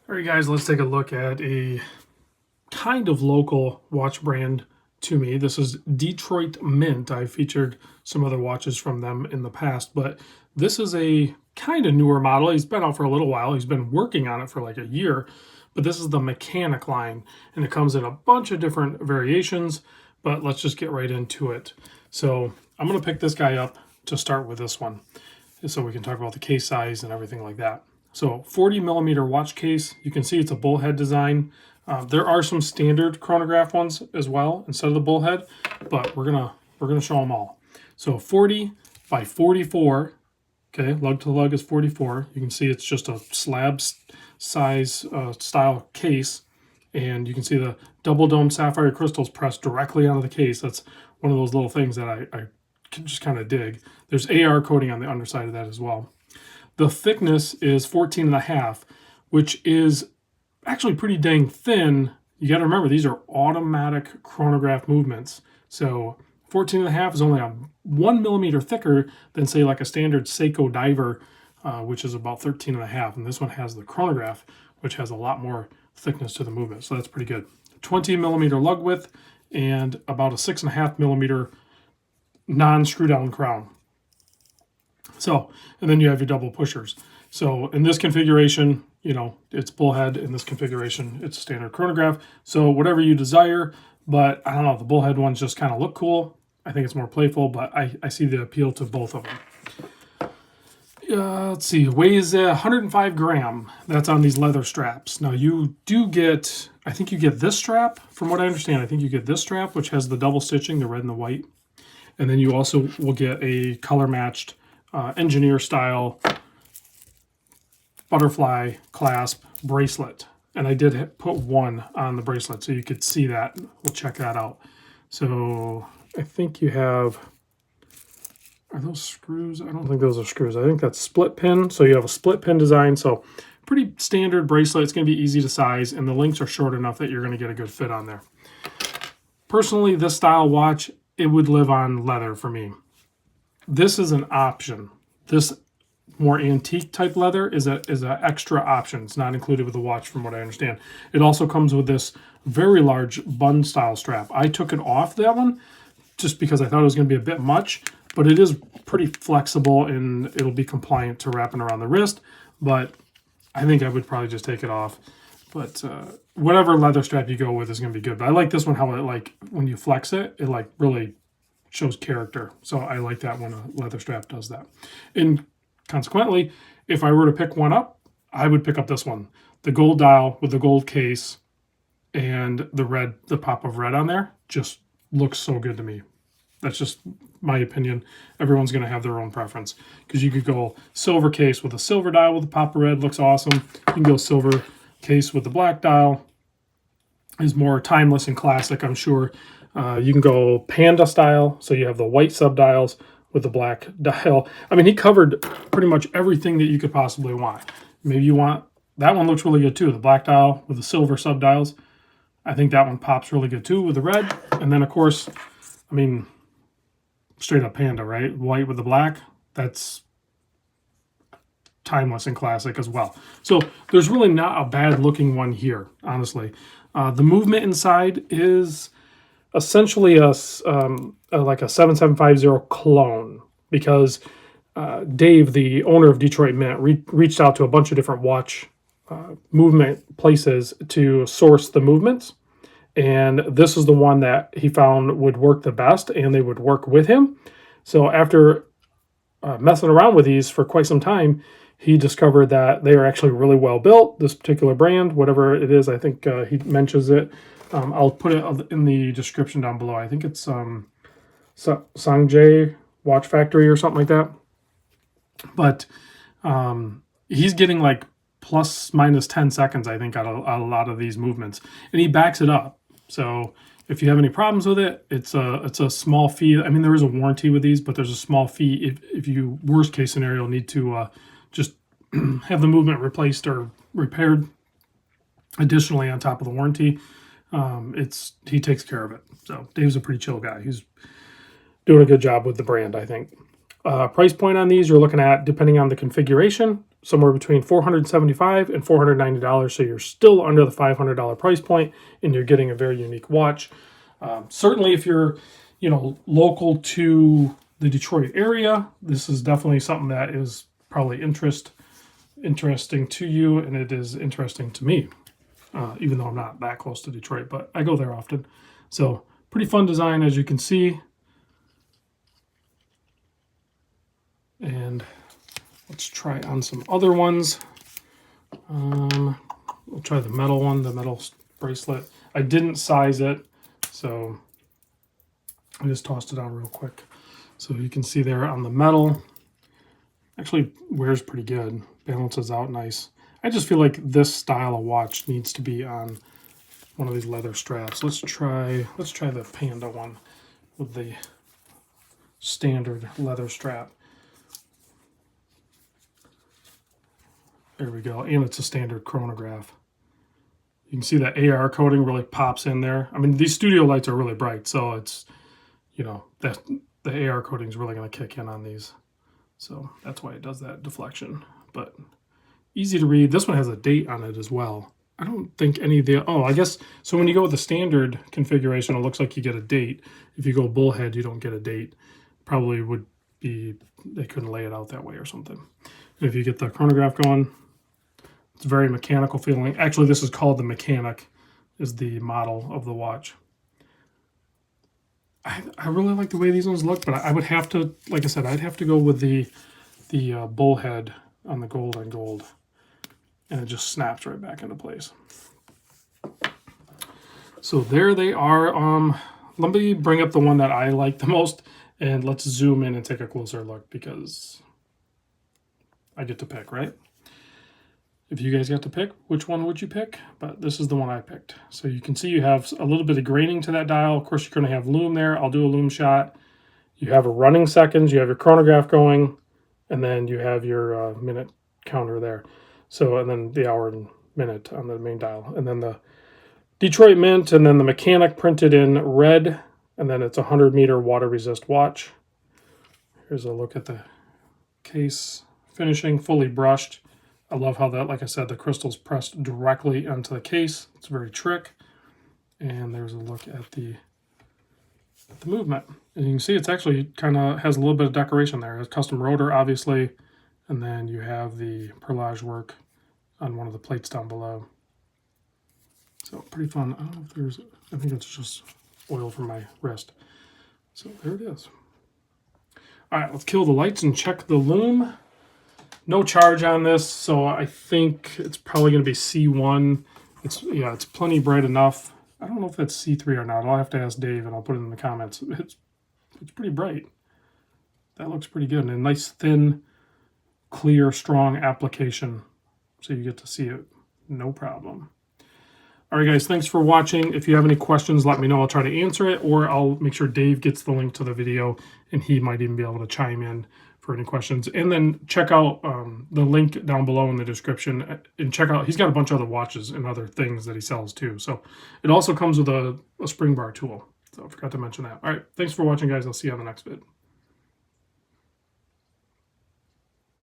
All right, guys, let's take a look at a kind of local watch brand to me. This is Detroit Mint. I've featured some other watches from them in the past, but this is a kind of newer model. He's been out for a little while. He's been working on it for like a year, but this is the Mecanic line, and it comes in a bunch of different variations, but let's just get right into it. So I'm going to pick this guy up to start with this one, so we can talk about the case size and everything like that. So 40 millimeter watch case. You can see it's a bullhead design. There are some standard chronograph ones as well instead of the bullhead, but we're gonna show them all. So 40 by 44. Okay, lug to lug is 44. You can see it's just a slab size style case, and you can see the double dome sapphire crystals pressed directly onto the case. That's one of those little things that I can just kind of dig. There's AR coating on the underside of that as well. The thickness is 14 and a half, which is actually pretty dang thin. You got to remember, these are automatic chronograph movements. So 14 and a half is only a 1 millimeter thicker than, say, like a standard Seiko diver, which is about 13 and a half. And this one has the chronograph, which has a lot more thickness to the movement. So that's pretty good. 20 millimeter lug width and about a 6.5 millimeter non-screw down crown. So, and then you have your double pushers. So in this configuration, you know, it's bullhead. In this configuration, it's standard chronograph. So whatever you desire, but I don't know, the bullhead ones just kind of look cool. I think it's more playful, but I see the appeal to both of them. Let's see, weighs 105 gram. That's on these leather straps. Now you do get, I think you get this strap, from what I understand. I think you get this strap, which has the double stitching, the red and the white. And then you also will get a color matched engineer style butterfly clasp bracelet. And I did put one on the bracelet so you could see that. We'll check that out. So I think you have, are those screws? I don't think those are screws. I think that's split pin. So you have a split pin design. So pretty standard bracelet. It's going to be easy to size, and the links are short enough that you're going to get a good fit on there. Personally, this style watch, it would live on leather for me. This is an option. This more antique type leather is an extra option. It's not included with the watch from what I understand. It also comes with this very large bun style strap. I took it off that one just because I thought it was going to be a bit much, but it is pretty flexible and it'll be compliant to wrapping around the wrist, but I think I would probably just take it off. But whatever leather strap you go with is going to be good. But I like this one, how it, like, when you flex it, it like really shows character. So I like that when a leather strap does that. And consequently, if I were to pick one up, I would pick up this one. The gold dial with the gold case and the pop of red on there just looks so good to me. That's just my opinion. Everyone's going to have their own preference, because you could go silver case with a silver dial with a pop of red, looks awesome. You can go silver case with the black dial, is more timeless and classic, I'm sure. You can go panda style, so you have the white subdials with the black dial. I mean, he covered pretty much everything that you could possibly want. Maybe you want, that one looks really good too, the black dial with the silver subdials. I think that one pops really good too with the red. And then of course, I mean, straight up panda, right? White with the black, that's timeless and classic as well. So there's really not a bad looking one here, honestly. The movement inside is essentially like a 7750 clone, because Dave, the owner of Detroit Mint, reached out to a bunch of different watch movement places to source the movements, and this is the one that he found would work the best, and they would work with him. So after messing around with these for quite some time, he discovered that they are actually really well built. This particular brand, whatever it is, I think he mentions it. I'll put it in the description down below. I think it's Sanjay Watch Factory or something like that. But he's getting like plus minus 10 seconds, I think, out of a lot of these movements. And he backs it up. So if you have any problems with it, it's a small fee. I mean, there is a warranty with these, but there's a small fee if you, worst case scenario, need to just have the movement replaced or repaired additionally on top of the warranty. He takes care of it. So Dave's a pretty chill guy. He's doing a good job with the brand, I think. Price point on these, you're looking at, depending on the configuration, somewhere between $475 and $490, so you're still under the $500 price point, and you're getting a very unique watch. Certainly, if you're, local to the Detroit area, this is definitely something that is probably interesting to you, and it is interesting to me, even though I'm not that close to Detroit, but I go there often. So pretty fun design, as you can see. And let's try on some other ones. We'll try the metal one, the metal bracelet. I didn't size it, so I just tossed it on real quick. So you can see there on the metal, actually wears pretty good, balances out nice. I just feel like this style of watch needs to be on one of these leather straps. Let's try the Panda one with the standard leather strap. There we go, and it's a standard chronograph. You can see that AR coating really pops in there. I mean, these studio lights are really bright, so it's, that the AR coating is really going to kick in on these. So that's why it does that deflection. But easy to read. This one has a date on it as well. I don't think any of the, I guess, so when you go with the standard configuration, it looks like you get a date. If you go bullhead, you don't get a date. Probably would be, they couldn't lay it out that way or something. And if you get the chronograph going, it's very mechanical feeling. Actually, this is called the Mecanic, is the model of the watch. I really like the way these ones look, but I would have to, like I said, I'd have to go with the bullhead on the gold on gold. And it just snaps right back into place. So there they are. Let me bring up the one that I like the most, and let's zoom in and take a closer look, because I get to pick, right? If you guys got to pick, which one would you pick? But this is the one I picked. So you can see you have a little bit of graining to that dial. Of course, you're going to have lume there. I'll do a lume shot. You have a running seconds. You have your chronograph going. And then you have your minute counter there. So, and then the hour and minute on the main dial. And then the Detroit Mint, and then the Mecanic printed in red. And then it's a 100-meter water resist watch. Here's a look at the case finishing, fully brushed. I love how that, like I said, the crystal's pressed directly onto the case. It's very trick. And there's a look at the movement. And you can see it's actually kind of has a little bit of decoration there. It's custom rotor, obviously. And then you have the perlage work on one of the plates down below. So pretty fun. I don't know if there's, I think it's just oil from my wrist. So there it is. All right, let's kill the lights and check the lume. No charge on this, so I think it's probably going to be C1. It's plenty bright enough. I don't know if that's C3 or not. I'll have to ask Dave, and I'll put it in the comments. It's pretty bright. That looks pretty good. And a nice, thin, clear, strong application, so you get to see it. No problem. All right, guys, thanks for watching. If you have any questions, let me know. I'll try to answer it, or I'll make sure Dave gets the link to the video, and he might even be able to chime in for any questions. And then check out the link down below in the description, and check out, he's got a bunch of other watches and other things that he sells too. So it also comes with a spring bar tool. So I forgot to mention that. All right, thanks for watching, guys. I'll see you on the next vid.